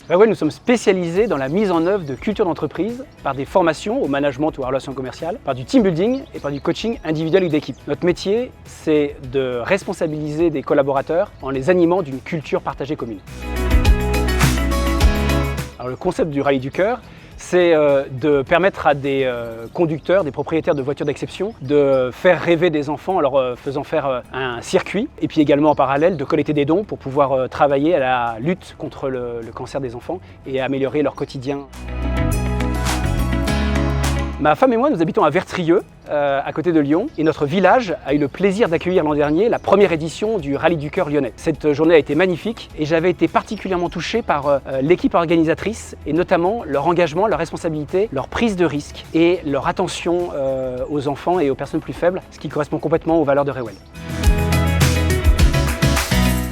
Rewell, nous sommes spécialisés dans la mise en œuvre de culture d'entreprise par des formations au management ou à la relation commerciale, par du team building et par du coaching individuel ou d'équipe. Notre métier, c'est de responsabiliser des collaborateurs en les animant d'une culture partagée commune. Alors, le concept du Rallye du Cœur, c'est de permettre à des conducteurs, des propriétaires de voitures d'exception de faire rêver des enfants en leur faisant faire un circuit et puis également en parallèle de collecter des dons pour pouvoir travailler à la lutte contre le cancer des enfants et améliorer leur quotidien. Ma femme et moi, nous habitons à Vertrieux, à côté de Lyon, et notre village a eu le plaisir d'accueillir l'an dernier la première édition du Rallye du Cœur lyonnais. Cette journée a été magnifique et j'avais été particulièrement touché par l'équipe organisatrice et notamment leur engagement, leur responsabilité, leur prise de risque et leur attention aux enfants et aux personnes plus faibles, ce qui correspond complètement aux valeurs de Rewell.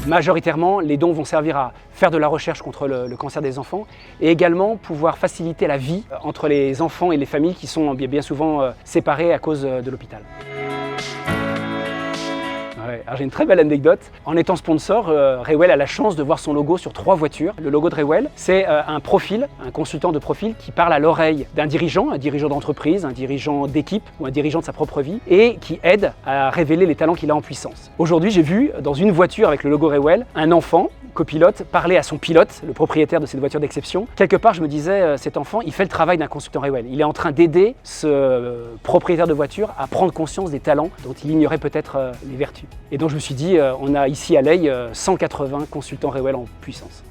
Majoritairement, les dons vont servir à faire de la recherche contre le cancer des enfants et également pouvoir faciliter la vie entre les enfants et les familles qui sont bien souvent séparées à cause de l'hôpital. J'ai une très belle anecdote. En étant sponsor, Rewell a la chance de voir son logo sur 3 voitures. Le logo de Rewell, c'est un profil, un consultant de profil qui parle à l'oreille d'un dirigeant, un dirigeant d'entreprise, un dirigeant d'équipe ou un dirigeant de sa propre vie et qui aide à révéler les talents qu'il a en puissance. Aujourd'hui, j'ai vu dans une voiture avec le logo Rewell, un enfant, copilote, parler à son pilote, le propriétaire de cette voiture d'exception. Quelque part, je me disais, cet enfant, il fait le travail d'un consultant Rewell. Il est en train d'aider ce propriétaire de voiture à prendre conscience des talents dont il ignorait peut-être les vertus. Et donc je me suis dit, on a ici à Leigh 180 consultants Rewell en puissance.